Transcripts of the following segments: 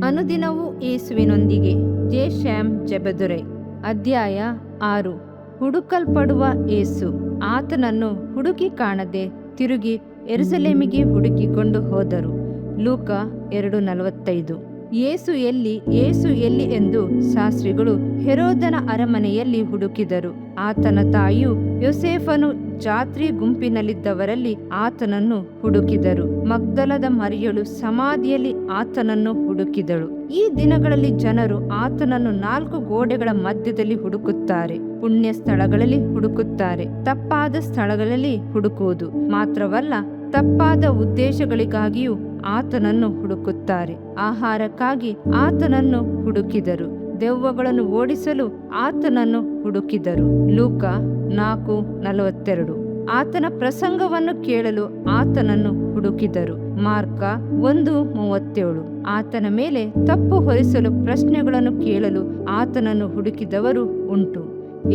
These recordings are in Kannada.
ಅನುದಿನವೂ ಯೇಸುವಿನೊಂದಿಗೆ. ಜೆ ಶ್ಯಾಮ್ ಜೆಬೆದುರೆ. ಅಧ್ಯಾಯ 6. ಹುಡುಕಲ್ಪಡುವ ಯೇಸು. ಆತನನ್ನು ಹುಡುಕಿ ಕಾಣದೆ ತಿರುಗಿ ಯೆರೂಸಲೇಮಿಗೆ ಹುಡುಕಿಕೊಂಡು ಹೋದರು. ಲೂಕ 2:45. ಯೇಸು ಎಲ್ಲಿ ಎಂದು ಶಾಸ್ತ್ರಿಗಳು ಹೆರೋದನ ಅರಮನೆಯಲ್ಲಿ ಹುಡುಕಿದರು. ಆತನ ತಾಯಿಯು ಯೋಸೇಫನು ಜಾತ್ರೆ ಗುಂಪಿನಲ್ಲಿದ್ದವರಲ್ಲಿ ಆತನನ್ನು ಹುಡುಕಿದರು. ಮಗ್ದಲದ ಮರಿಯಳು ಸಮಾಧಿಯಲ್ಲಿ ಆತನನ್ನು ಹುಡುಕಿದಳು. ಈ ದಿನಗಳಲ್ಲಿ ಜನರು ಆತನನ್ನು 4 ಗೋಡೆಗಳ ಮಧ್ಯದಲ್ಲಿ ಹುಡುಕುತ್ತಾರೆ. ಪುಣ್ಯ ಸ್ಥಳಗಳಲ್ಲಿ ಹುಡುಕುತ್ತಾರೆ. ತಪ್ಪಾದ ಸ್ಥಳಗಳಲ್ಲಿ ಹುಡುಕುವುದು ಮಾತ್ರವಲ್ಲ, ತಪ್ಪಾದ ಉದ್ದೇಶಗಳಿಗಾಗಿಯೂ ಆತನನ್ನು ಹುಡುಕುತ್ತಾರೆ. ಆಹಾರಕ್ಕಾಗಿ ಆತನನ್ನು ಹುಡುಕಿದರು. ದೆವ್ವಗಳನ್ನು ಓಡಿಸಲು ಆತನನ್ನು ಹುಡುಕಿದರು. ಲೂಕ 4:42. ಆತನ ಪ್ರಸಂಗವನ್ನು ಕೇಳಲು ಆತನನ್ನು ಹುಡುಕಿದರು. ಮಾರ್ಕ 1:37. ಆತನ ಮೇಲೆ ತಪ್ಪು ಹೊರಿಸಲು ಪ್ರಶ್ನೆಗಳನ್ನು ಕೇಳಲು ಆತನನ್ನು ಹುಡುಕಿದವರು ಉಂಟು.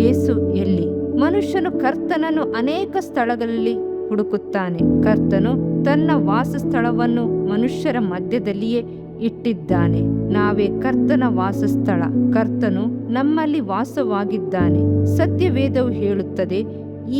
ಯೇಸು ಎಲ್ಲಿ? ಮನುಷ್ಯನು ಕರ್ತನನ್ನು ಅನೇಕ ಸ್ಥಳಗಳಲ್ಲಿ ಹುಡುಕುತ್ತಾನೆ. ಕರ್ತನು ತನ್ನ ವಾಸಸ್ಥಳವನ್ನು ಮನುಷ್ಯರ ಮಧ್ಯದಲ್ಲಿಯೇ ಇಟ್ಟಿದ್ದಾನೆ. ನಾವೇ ಕರ್ತನ ವಾಸಸ್ಥಳ. ಕರ್ತನು ನಮ್ಮಲ್ಲಿ ವಾಸವಾಗಿದ್ದಾನೆ. ಸತ್ಯವೇದವು ಹೇಳುತ್ತದೆ,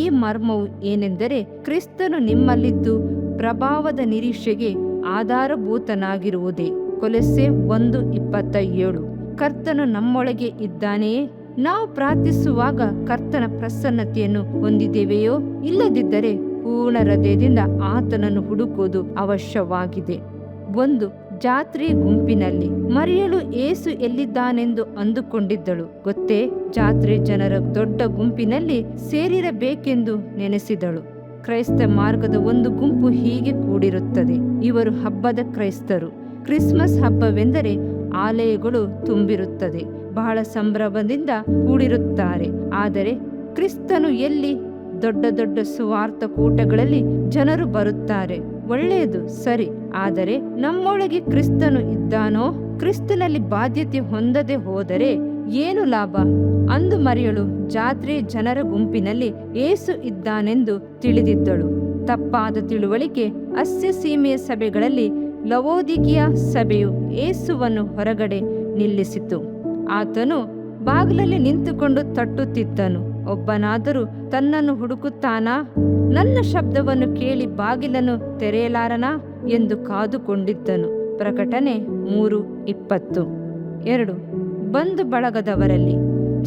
ಈ ಮರ್ಮವು ಏನೆಂದರೆ, ಕ್ರಿಸ್ತನು ನಿಮ್ಮಲ್ಲಿದ್ದು ಪ್ರಭಾವದ ನಿರೀಕ್ಷೆಗೆ ಆಧಾರಭೂತನಾಗಿರುವುದೇ. ಕೊಲೊಸ್ಸೆ 1:27. ಕರ್ತನು ನಮ್ಮೊಳಗೆ ಇದ್ದಾನೆಯೇ? ನಾವು ಪ್ರಾರ್ಥಿಸುವಾಗ ಕರ್ತನ ಪ್ರಸನ್ನತೆಯನ್ನು ಹೊಂದಿದ್ದೇವೆಯೋ? ಇಲ್ಲದಿದ್ದರೆ ಪೂರ್ಣ ಹೃದಯದಿಂದ ಆತನನ್ನು ಹುಡುಕುವುದು ಅವಶ್ಯವಾಗಿದೆ. 1. ಜಾತ್ರೆ ಗುಂಪಿನಲ್ಲಿ. ಮರಿಯಳು ಯೇಸು ಎಲ್ಲಿದ್ದಾನೆಂದು ಅಂದುಕೊಂಡಿದ್ದಳು. ಗೊತ್ತೇ? ಜಾತ್ರೆ ಜನರ ದೊಡ್ಡ ಗುಂಪಿನಲ್ಲಿ ಸೇರಿರಬೇಕೆಂದು ನೆನೆಸಿದಳು. ಕ್ರೈಸ್ತ ಮಾರ್ಗದ ಒಂದು ಗುಂಪು ಹೀಗೆ ಕೂಡಿರುತ್ತದೆ. ಇವರು ಹಬ್ಬದ ಕ್ರೈಸ್ತರು. ಕ್ರಿಸ್ಮಸ್ ಹಬ್ಬವೆಂದರೆ ಆಲಯಗಳು ತುಂಬಿರುತ್ತದೆ. ಬಹಳ ಸಂಭ್ರಮದಿಂದ ಕೂಡಿರುತ್ತಾರೆ. ಆದರೆ ಕ್ರಿಸ್ತನು ಎಲ್ಲಿ? ದೊಡ್ಡ ದೊಡ್ಡ ಸುವಾರ್ಥ ಕೂಟಗಳಲ್ಲಿ ಜನರು ಬರುತ್ತಾರೆ. ಒಳ್ಳೆಯದು, ಸರಿ. ಆದರೆ ನಮ್ಮೊಳಗೆ ಕ್ರಿಸ್ತನು ಇದ್ದಾನೋ? ಕ್ರಿಸ್ತನಲ್ಲಿ ಬಾಧ್ಯತೆ ಹೊಂದದೆ ಹೋದರೆ ಏನು ಲಾಭ? ಅಂದು ಮರಿಯಳು ಜಾತ್ರೆ ಜನರ ಗುಂಪಿನಲ್ಲಿ ಯೇಸು ಇದ್ದಾನೆಂದು ತಿಳಿದಿದ್ದಳು. ತಪ್ಪಾದ ತಿಳುವಳಿಕೆ. ಅಸ್ಯ ಸೀಮೆಯ ಸಭೆಗಳಲ್ಲಿ ಲವೋದಿಕೀಯ ಸಭೆಯು ಯೇಸುವನ್ನು ಹೊರಗಡೆ ನಿಲ್ಲಿಸಿತು. ಆತನು ಬಾಗಿಲಲ್ಲಿ ನಿಂತುಕೊಂಡು ತಟ್ಟುತ್ತಿದ್ದನು. ಒಬ್ಬನಾದರೂ ತನ್ನನ್ನು ಹುಡುಕುತ್ತಾನಾ? ನನ್ನ ಶಬ್ದವನ್ನು ಕೇಳಿ ಬಾಗಿಲನ್ನು ತೆರೆಯಲಾರನಾ ಎಂದು ಕಾದುಕೊಂಡಿದ್ದನು. ಪ್ರಕಟಣೆ 3:20. 2. ಬಂಧು ಬಳಗದವರಲ್ಲಿ.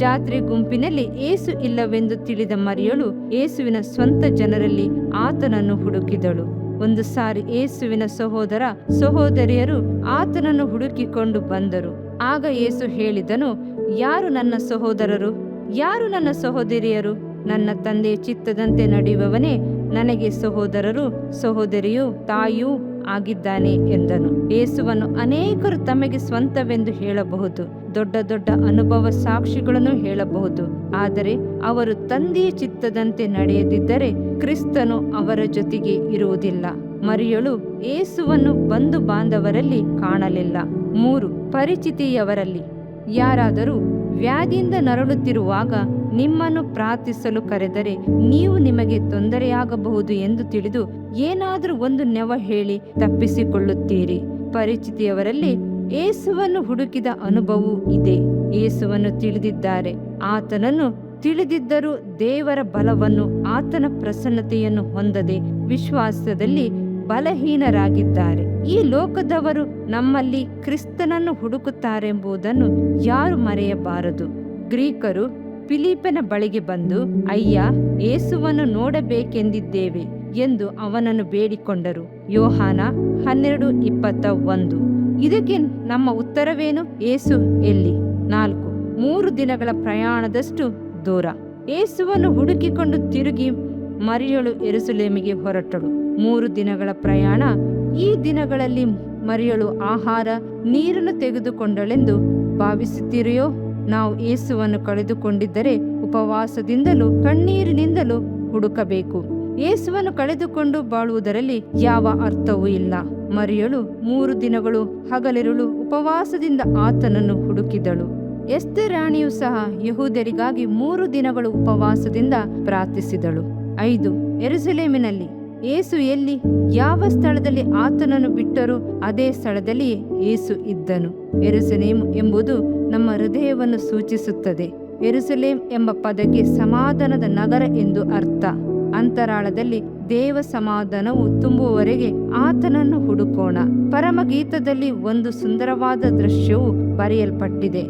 ಜಾತ್ರೆ ಗುಂಪಿನಲ್ಲಿ ಯೇಸು ಇಲ್ಲವೆಂದು ತಿಳಿದ ಮರಿಯಳು ಯೇಸುವಿನ ಸ್ವಂತ ಜನರಲ್ಲಿ ಆತನನ್ನು ಹುಡುಕಿದಳು. ಒಂದು ಸಾರಿ ಯೇಸುವಿನ ಸಹೋದರ ಸಹೋದರಿಯರು ಆತನನ್ನು ಹುಡುಕಿಕೊಂಡು ಬಂದರು. ಆಗ ಯೇಸು ಹೇಳಿದನು, ಯಾರು ನನ್ನ ಸಹೋದರರು? ಯಾರು ನನ್ನ ಸಹೋದರಿಯರು? ನನ್ನ ತಂದೆಯ ಚಿತ್ತದಂತೆ ನಡೆಯುವವನೇ ನನಗೆ ಸಹೋದರರು, ಸಹೋದರಿಯೂ ತಾಯಿಯೂ ಆಗಿದ್ದಾನೆ ಎಂದನು. ಯೇಸುವನ್ನು ಅನೇಕರು ತಮಗೆ ಸ್ವಂತವೆಂದು ಹೇಳಬಹುದು. ದೊಡ್ಡ ದೊಡ್ಡ ಅನುಭವ ಸಾಕ್ಷಿಗಳನ್ನು ಹೇಳಬಹುದು. ಆದರೆ ಅವರು ತಂದೆಯ ಚಿತ್ತದಂತೆ ನಡೆಯದಿದ್ದರೆ ಕ್ರಿಸ್ತನು ಅವರ ಜೊತೆಗೆ ಇರುವುದಿಲ್ಲ. ಮರಿಯಳು ಯೇಸುವನ್ನು ಬಂಧು ಬಾಂಧವರಲ್ಲಿ ಕಾಣಲಿಲ್ಲ. 3. ಪರಿಚಿತಿಯವರಲ್ಲಿ. ಯಾರಾದರೂ ವ್ಯಾಧಿಯಿಂದ ನರಳುತ್ತಿರುವಾಗ ನಿಮ್ಮನ್ನು ಪ್ರಾರ್ಥಿಸಲು ಕರೆದರೆ ನೀವು ನಿಮಗೆ ತೊಂದರೆಯಾಗಬಹುದು ಎಂದು ತಿಳಿದು ಏನಾದರೂ ಒಂದು ನೆವ ಹೇಳಿ ತಪ್ಪಿಸಿಕೊಳ್ಳುತ್ತೀರಿ. ಪರಿಚಿತಿಯವರಲ್ಲಿ ಯೇಸುವನ್ನು ಹುಡುಕಿದ ಅನುಭವವೂ ಇದೆ. ಯೇಸುವನ್ನು ತಿಳಿದಿದ್ದಾರೆ. ಆತನನ್ನು ತಿಳಿದಿದ್ದರೂ ದೇವರ ಬಲವನ್ನು, ಆತನ ಪ್ರಸನ್ನತೆಯನ್ನು ಹೊಂದದೆ ವಿಶ್ವಾಸದಲ್ಲಿ ಬಲಹೀನರಾಗಿದ್ದಾರೆ. ಈ ಲೋಕದವರು ನಮ್ಮಲ್ಲಿ ಕ್ರಿಸ್ತನನ್ನು ಹುಡುಕುತ್ತಾರೆಂಬುದನ್ನು ಯಾರು ಮರೆಯಬಾರದು. ಗ್ರೀಕರು ಫಿಲಿಪ್ಪನ ಬಳಿಗೆ ಬಂದು, ಅಯ್ಯ, ಯೇಸುವನ್ನು ನೋಡಬೇಕೆಂದಿದ್ದೇವೆ ಎಂದು ಅವನನ್ನು ಬೇಡಿಕೊಂಡರು. ಯೋಹಾನ 12:21. ಇದಕ್ಕೆ ನಮ್ಮ ಉತ್ತರವೇನು? ಯೇಸು ಎಲ್ಲಿ? 4. 3 ದಿನಗಳ ಪ್ರಯಾಣದಷ್ಟು ದೂರ. ಯೇಸುವನ್ನು ಹುಡುಕಿಕೊಂಡು ತಿರುಗಿ ಮರಿಯಳು ಯೆರೂಸಲೇಮಿಗೆ ಹೊರಟಳು. 3 ದಿನಗಳ ಪ್ರಯಾಣ. ಈ ದಿನಗಳಲ್ಲಿ ಮರಿಯಳು ಆಹಾರ ನೀರನ್ನು ತೆಗೆದುಕೊಂಡಳೆಂದು ಭಾವಿಸುತ್ತೀರೆಯೋ? ನಾವು ಯೇಸುವನ್ನು ಕಳೆದುಕೊಂಡಿದ್ದರೆ ಉಪವಾಸದಿಂದಲೂ ಕಣ್ಣೀರಿನಿಂದಲೂ ಹುಡುಕಬೇಕು. ಯೇಸುವನ್ನು ಕಳೆದುಕೊಂಡು ಬಾಳುವುದರಲ್ಲಿ ಯಾವ ಅರ್ಥವೂ ಇಲ್ಲ. ಮರಿಯಳು 3 ದಿನಗಳು ಹಗಲಿರುಳು ಉಪವಾಸದಿಂದ ಆತನನ್ನು ಹುಡುಕಿದಳು. ಎಸ್ತೇರ್ ರಾಣಿಯೂ ಸಹ ಯೆಹೂದ್ಯರಿಗಾಗಿ 3 ದಿನಗಳು ಉಪವಾಸದಿಂದ ಪ್ರಾರ್ಥಿಸಿದಳು. 5. ಯೆರೂಸಲೇಮಿನಲ್ಲಿ. ಯೇಸು ಎಲ್ಲಿ, ಯಾವ ಸ್ಥಳದಲ್ಲಿ ಆತನನ್ನು ಬಿಟ್ಟರೂ ಅದೇ ಸ್ಥಳದಲ್ಲಿ ಯೇಸು ಇದ್ದನು. ಯೆರೂಸಲೇಮ್ ಎಂಬುದು ನಮ್ಮ ಹೃದಯವನ್ನು ಸೂಚಿಸುತ್ತದೆ. ಯೆರೂಸಲೇಮ್ ಎಂಬ ಪದಕ್ಕೆ ಸಮಾಧಾನದ ನಗರ ಎಂದು ಅರ್ಥ. ಅಂತರಾಳದಲ್ಲಿ ದೇವ ಸಮಾಧಾನವು ತುಂಬುವವರೆಗೆ ಆತನನ್ನು ಹುಡುಕೋಣ. ಪರಮಗೀತದಲ್ಲಿ ಒಂದು ಸುಂದರವಾದ ದೃಶ್ಯವು ಬರೆಯಲ್ಪಟ್ಟಿದೆ.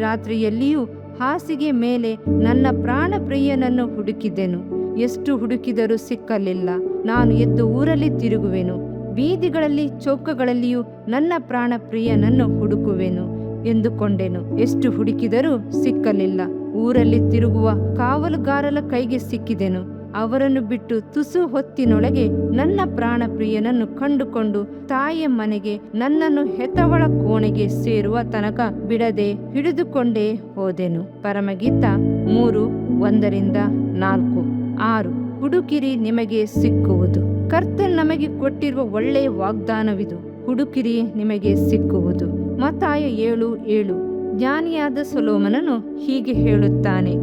ರಾತ್ರಿಯಲ್ಲಿಯೂ ಹಾಸಿಗೆ ಮೇಲೆ ನನ್ನ ಪ್ರಾಣ ಪ್ರಿಯನನ್ನು ಹುಡುಕಿದೆನು. ಎಷ್ಟು ಹುಡುಕಿದರೂ ಸಿಕ್ಕಲಿಲ್ಲ. ನಾನು ಎದ್ದು ಊರಲ್ಲಿ ತಿರುಗುವೆನು, ಬೀದಿಗಳಲ್ಲಿ ಚೌಕಗಳಲ್ಲಿಯೂ ನನ್ನ ಪ್ರಾಣ ಪ್ರಿಯನನ್ನು ಹುಡುಕುವೆನು ಎಂದುಕೊಂಡೆನು. ಎಷ್ಟು ಹುಡುಕಿದರೂ ಸಿಕ್ಕಲಿಲ್ಲ. ಊರಲ್ಲಿ ತಿರುಗುವ ಕಾವಲುಗಾರರ ಕೈಗೆ ಸಿಕ್ಕಿದೆನು. ಅವರನ್ನು ಬಿಟ್ಟು ತುಸು ಹೊತ್ತಿನೊಳಗೆ ನನ್ನ ಪ್ರಾಣ ಪ್ರಿಯನನ್ನು ಕಂಡುಕೊಂಡು ತಾಯಿಯ ಮನೆಗೆ, ನನ್ನನ್ನು ಹೆತ್ತವಳ ಕೋಣೆಗೆ ಸೇರುವ ತನಕ ಬಿಡದೆ ಹಿಡಿದುಕೊಂಡೇ ಹೋದೆನು. ಪರಮಗೀತ 3:1-4. 6. ಹುಡುಕಿರಿ, ನಿಮಗೆ ಸಿಕ್ಕುವುದು. ಕರ್ತನು ನಮಗೆ ಕೊಟ್ಟಿರುವ ಒಳ್ಳೆಯ ವಾಗ್ದಾನವಿದು. ಹುಡುಕಿರಿ, ನಿಮಗೆ ಸಿಕ್ಕುವುದು. ಮತ್ತಾಯ 7:7. ಜ್ಞಾನಿಯಾದ ಸೊಲೊಮೋನನು ಹೀಗೆ ಹೇಳುತ್ತಾನೆ,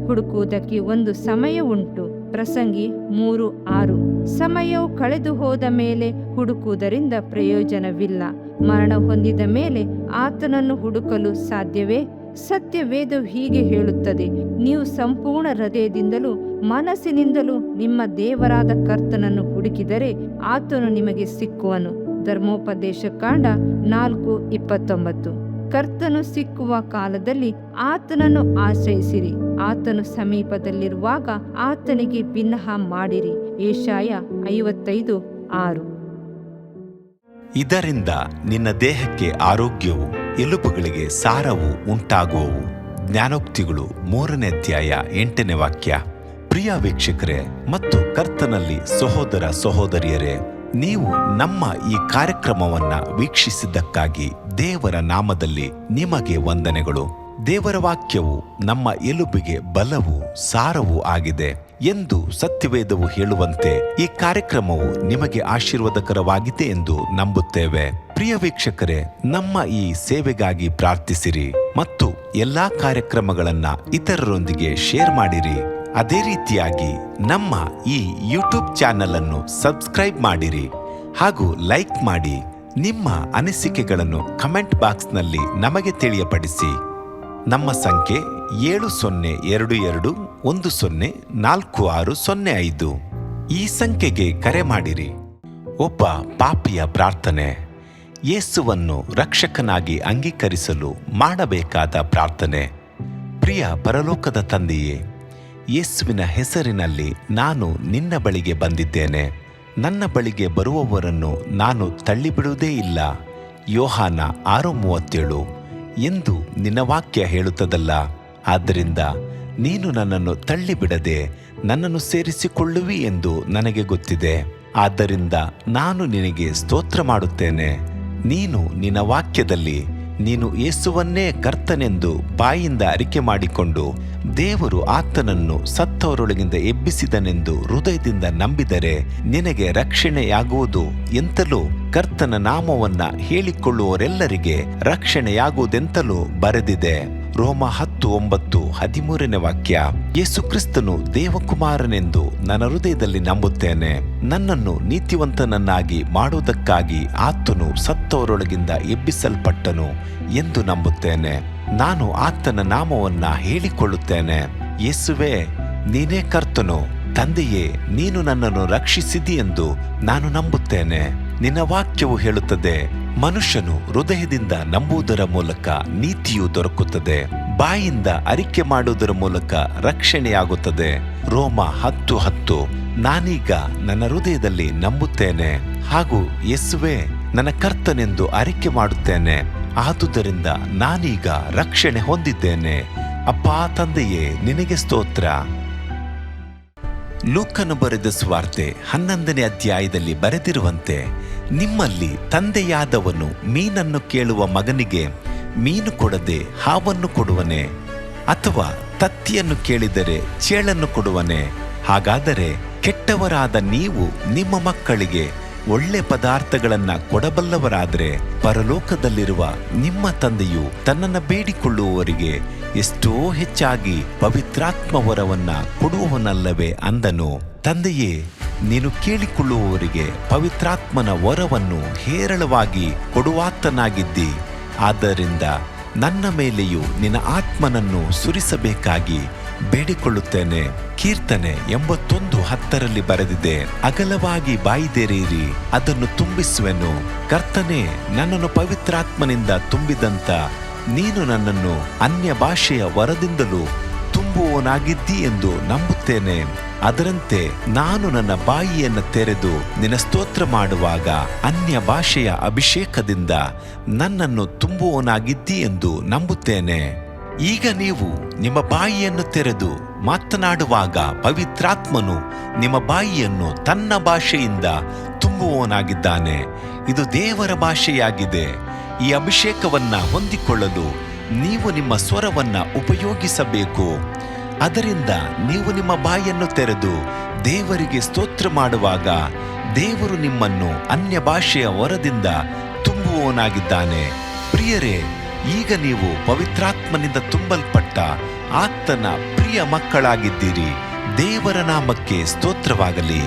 ಹುಡುಕುವುದಕ್ಕೆ ಒಂದು ಸಮಯ ಉಂಟು. ಪ್ರಸಂಗಿ 3:6. ಸಮಯವು ಕಳೆದು ಹೋದ ಮೇಲೆ ಹುಡುಕುವುದರಿಂದ ಪ್ರಯೋಜನವಿಲ್ಲ. ಮರಣ ಹೊಂದಿದ ಮೇಲೆ ಆತನನ್ನು ಹುಡುಕಲು ಸಾಧ್ಯವೇ? ಸತ್ಯವೇದವು ಹೀಗೆ ಹೇಳುತ್ತದೆ, ನೀವು ಸಂಪೂರ್ಣ ಹೃದಯದಿಂದಲೂ ಮನಸ್ಸಿನಿಂದಲೂ ನಿಮ್ಮ ದೇವರಾದ ಕರ್ತನನ್ನು ಹುಡುಕಿದರೆ ಆತನು ನಿಮಗೆ ಸಿಕ್ಕುವನು. ಧರ್ಮೋಪದೇಶ ಕಾಂಡ 4:29. ಕರ್ತನು ಸಿಕ್ಕುವ ಕಾಲದಲ್ಲಿ ಆತನನ್ನು ಆಶ್ರಯಿಸಿರಿ. ಆತನು ಸಮೀಪದಲ್ಲಿರುವಾಗ ಆತನಿಗೆ ಬಿನ್ನಹ ಮಾಡಿರಿ. ಯೆಶಾಯ 55:6. ಇದರಿಂದ ನಿನ್ನ ದೇಹಕ್ಕೆ ಆರೋಗ್ಯವು, ಎಲುಬುಗಳಿಗೆ ಸಾರವು ಉಂಟಾಗುವವು. ಜ್ಞಾನೋಕ್ತಿಗಳು 3ನೇ ಅಧ್ಯಾಯ 8ನೇ ವಾಕ್ಯ. ಪ್ರಿಯ ವೀಕ್ಷಕರೇ ಮತ್ತು ಕರ್ತನಲ್ಲಿ ಸಹೋದರ ಸಹೋದರಿಯರೇ, ನೀವು ನಮ್ಮ ಈ ಕಾರ್ಯಕ್ರಮವನ್ನ ವೀಕ್ಷಿಸಿದ್ದಕ್ಕಾಗಿ ದೇವರ ನಾಮದಲ್ಲಿ ನಿಮಗೆ ವಂದನೆಗಳು. ದೇವರ ವಾಕ್ಯವು ನಮ್ಮ ಎಲುಬಿಗೆ ಬಲವೂ ಸಾರವೂ ಆಗಿದೆ ಎಂದು ಸತ್ಯವೇದವು ಹೇಳುವಂತೆ ಈ ಕಾರ್ಯಕ್ರಮವು ನಿಮಗೆ ಆಶೀರ್ವಾದಕರವಾಗಿದೆ ಎಂದು ನಂಬುತ್ತೇವೆ. ಪ್ರಿಯ ವೀಕ್ಷಕರೇ, ನಮ್ಮ ಈ ಸೇವೆಗಾಗಿ ಪ್ರಾರ್ಥಿಸಿರಿ ಮತ್ತು ಎಲ್ಲಾ ಕಾರ್ಯಕ್ರಮಗಳನ್ನ ಇತರರೊಂದಿಗೆ ಶೇರ್ ಮಾಡಿರಿ. ಅದೇ ರೀತಿಯಾಗಿ ನಮ್ಮ ಈ ಯೂಟ್ಯೂಬ್ ಚಾನೆಲ್ ಅನ್ನು ಸಬ್ಸ್ಕ್ರೈಬ್ ಮಾಡಿರಿ ಹಾಗೂ ಲೈಕ್ ಮಾಡಿ. ನಿಮ್ಮ ಅನಿಸಿಕೆಗಳನ್ನು ಕಮೆಂಟ್ ಬಾಕ್ಸ್ನಲ್ಲಿ ನಮಗೆ ತಿಳಿಯಪಡಿಸಿ. ನಮ್ಮ ಸಂಖ್ಯೆ 7022104605. ಈ ಸಂಖ್ಯೆಗೆ ಕರೆ ಮಾಡಿರಿ. ಒಬ್ಬ ಪಾಪಿಯ ಪ್ರಾರ್ಥನೆ, ಯೇಸುವನ್ನು ರಕ್ಷಕನಾಗಿ ಅಂಗೀಕರಿಸಲು ಮಾಡಬೇಕಾದ ಪ್ರಾರ್ಥನೆ. ಪ್ರಿಯ ಪರಲೋಕದ ತಂದೆಯೇ, ಯೇಸುವಿನ ಹೆಸರಿನಲ್ಲಿ ನಾನು ನಿನ್ನ ಬಳಿಗೆ ಬಂದಿದ್ದೇನೆ. ನನ್ನ ಬಳಿಗೆ ಬರುವವರನ್ನು ನಾನು ತಳ್ಳಿಬಿಡುವುದೇ ಇಲ್ಲ. ಯೋಹಾನ 6:37 ಎಂದು ನಿನ್ನ ವಾಕ್ಯ ಹೇಳುತ್ತದಲ್ಲ. ಆದ್ದರಿಂದ ನೀನು ನನ್ನನ್ನು ತಳ್ಳಿಬಿಡದೆ ನನ್ನನ್ನು ಸೇರಿಸಿಕೊಳ್ಳುವಿ ಎಂದು ನನಗೆ ಗೊತ್ತಿದೆ. ಆದ್ದರಿಂದ ನಾನು ನಿನಗೆ ಸ್ತೋತ್ರ ಮಾಡುತ್ತೇನೆ. ನೀನು ನಿನ್ನ ವಾಕ್ಯದಲ್ಲಿ ನೀನು ಯೇಸುವನ್ನೇ ಕರ್ತನೆಂದು ಬಾಯಿಂದ ಅರಿಕೆ ಮಾಡಿಕೊಂಡು ದೇವರು ಆತನನ್ನು ಸತ್ತವರೊಳಗಿಂದ ಎಬ್ಬಿಸಿದನೆಂದು ಹೃದಯದಿಂದ ನಂಬಿದರೆ ನಿನಗೆ ರಕ್ಷಣೆಯಾಗುವುದು ಎಂತಲೂ, ಕರ್ತನ ನಾಮವನ್ನ ಹೇಳಿಕೊಳ್ಳುವವರೆಲ್ಲರಿಗೆ ರಕ್ಷಣೆಯಾಗುವುದೆಂತಲೂ ಬರೆದಿದೆ. ರೋಮ 10:9-13ನೇ ವಾಕ್ಯ. ಯೇಸು ಕ್ರಿಸ್ತನು ದೇವಕುಮಾರನೆಂದು ನನ್ನ ಹೃದಯದಲ್ಲಿ ನಂಬುತ್ತೇನೆ. ನನ್ನನ್ನು ನೀತಿವಂತನನ್ನಾಗಿ ಮಾಡುವುದಕ್ಕಾಗಿ ಆತನು ಸತ್ತವರೊಳಗಿಂದ ಎಬ್ಬಿಸಲ್ಪಟ್ಟನು ಎಂದು ನಂಬುತ್ತೇನೆ. ನಾನು ಆತನ ನಾಮವನ್ನ ಹೇಳಿಕೊಳ್ಳುತ್ತೇನೆ. ಯೇಸುವೇ, ನೀನೇ ಕರ್ತನು. ತಂದೆಯೇ, ನೀನು ನನ್ನನ್ನು ರಕ್ಷಿಸಿದಿ ಎಂದು ನಾನು ನಂಬುತ್ತೇನೆ. ನಿನ್ನ ವಾಕ್ಯವು ಹೇಳುತ್ತದೆ, ಮನುಷ್ಯನು ಹೃದಯದಿಂದ ನಂಬುವುದರ ಮೂಲಕ ನೀತಿಯು ದೊರಕುತ್ತದೆ, ಬಾಯಿಂದ ಅರಿಕೆ ಮಾಡುವುದರ ಮೂಲಕ ರಕ್ಷಣೆಯಾಗುತ್ತದೆ. ರೋಮ 10:10. ನಾನೀಗ ನನ್ನ ಹೃದಯದಲ್ಲಿ ನಂಬುತ್ತೇನೆ ಹಾಗೂ ಯೇಸುವೇ ನನ್ನ ಕರ್ತನೆಂದು ಅರಿಕೆ ಮಾಡುತ್ತೇನೆ. ಆದುದರಿಂದ ನಾನೀಗ ರಕ್ಷಣೆ ಹೊಂದಿದ್ದೇನೆ. ಅಪ್ಪಾ ತಂದೆಯೇ, ನಿನಗೆ ಸ್ತೋತ್ರ. ಲೂಕನು ಬರೆದ ಸುವಾರ್ತೆ 11ನೇ ಅಧ್ಯಾಯದಲ್ಲಿ ಬರೆದಿರುವಂತೆ, ನಿಮ್ಮಲ್ಲಿ ತಂದೆಯಾದವನು ಮೀನನ್ನು ಕೇಳುವ ಮಗನಿಗೆ ಮೀನು ಕೊಡದೆ ಹಾವನ್ನು ಕೊಡುವನೆ? ಅಥವಾ ತತ್ತಿಯನ್ನು ಕೇಳಿದರೆ ಚೇಳನ್ನು ಕೊಡುವನೆ? ಹಾಗಾದರೆ ಕೆಟ್ಟವರಾದ ನೀವು ನಿಮ್ಮ ಮಕ್ಕಳಿಗೆ ಒಳ್ಳೆ ಪದಾರ್ಥಗಳನ್ನ ಕೊಡಬಲ್ಲವರಾದರೆ ಪರಲೋಕದಲ್ಲಿರುವ ನಿಮ್ಮ ತಂದೆಯು ತನ್ನನ್ನು ಬೇಡಿಕೊಳ್ಳುವವರಿಗೆ ಎಷ್ಟೋ ಹೆಚ್ಚಾಗಿ ಪವಿತ್ರಾತ್ಮ ವರವನ್ನ ಕೊಡುವವನಲ್ಲವೇ ಅಂದನು. ತಂದೆಯೇ, ನೀನು ಕೇಳಿಕೊಳ್ಳುವವರಿಗೆ ಪವಿತ್ರಾತ್ಮನ ವರವನ್ನು ಹೇರಳವಾಗಿ ಕೊಡುವಾತನಾಗಿದ್ದಿ. ಆದ್ದರಿಂದ ನನ್ನ ಮೇಲೆಯೂ ನಿನ್ನ ಆತ್ಮನನ್ನು ಸುರಿಸಬೇಕಾಗಿ ಬೇಡಿಕೊಳ್ಳುತ್ತೇನೆ. ಕೀರ್ತನೆ 81:10 ಬರೆದಿದೆ, ಅಗಲವಾಗಿ ಬಾಯಿದೆರೆಯಿರಿ, ಅದನ್ನು ತುಂಬಿಸುವೆನು. ಕರ್ತನೇ, ನನ್ನನ್ನು ಪವಿತ್ರಾತ್ಮನಿಂದ ತುಂಬಿದಂತ ನೀನು ನನ್ನನ್ನು ಅನ್ಯ ಭಾಷೆಯ ವರದಿಂದಲೂ ತುಂಬುವವನಾಗಿದ್ದಿ ಎಂದು ನಂಬುತ್ತೇನೆ. ಅದರಂತೆ ನಾನು ನನ್ನ ಬಾಯಿಯನ್ನು ತೆರೆದು ನಿನ್ನ ಸ್ತೋತ್ರ ಮಾಡುವಾಗ ಅನ್ಯ ಭಾಷೆಯ ಅಭಿಷೇಕದಿಂದ ನನ್ನನ್ನು ತುಂಬುವವನಾಗಿದ್ದಿ ಎಂದು ನಂಬುತ್ತೇನೆ. ಈಗ ನೀವು ನಿಮ್ಮ ಬಾಯಿಯನ್ನು ತೆರೆದು ಮಾತನಾಡುವಾಗ ಪವಿತ್ರಾತ್ಮನು ನಿಮ್ಮ ಬಾಯಿಯನ್ನು ತನ್ನ ಭಾಷೆಯಿಂದ ತುಂಬುವವನಾಗಿದ್ದಾನೆ. ಇದು ದೇವರ ಭಾಷೆಯಾಗಿದೆ. ಈ ಅಭಿಷೇಕವನ್ನ ಹೊಂದಿಕೊಳ್ಳಲು ನೀವು ನಿಮ್ಮ ಸ್ವರವನ್ನ ಉಪಯೋಗಿಸಬೇಕು. ಅದರಿಂದ ನೀವು ನಿಮ್ಮ ಬಾಯನ್ನು ತೆರೆದು ದೇವರಿಗೆ ಸ್ತೋತ್ರ ಮಾಡುವಾಗ ದೇವರು ನಿಮ್ಮನ್ನು ಅನ್ಯ ಭಾಷೆಯ ವರದಿಂದ ತುಂಬುವವನಾಗಿದ್ದಾನೆ. ಪ್ರಿಯರೇ, ಈಗ ನೀವು ಪವಿತ್ರಾತ್ಮನಿಂದ ತುಂಬಲ್ಪಟ್ಟ ಆತನ ಪ್ರಿಯ ಮಕ್ಕಳಾಗಿದ್ದೀರಿ. ದೇವರ ನಾಮಕ್ಕೆ ಸ್ತೋತ್ರವಾಗಲಿ.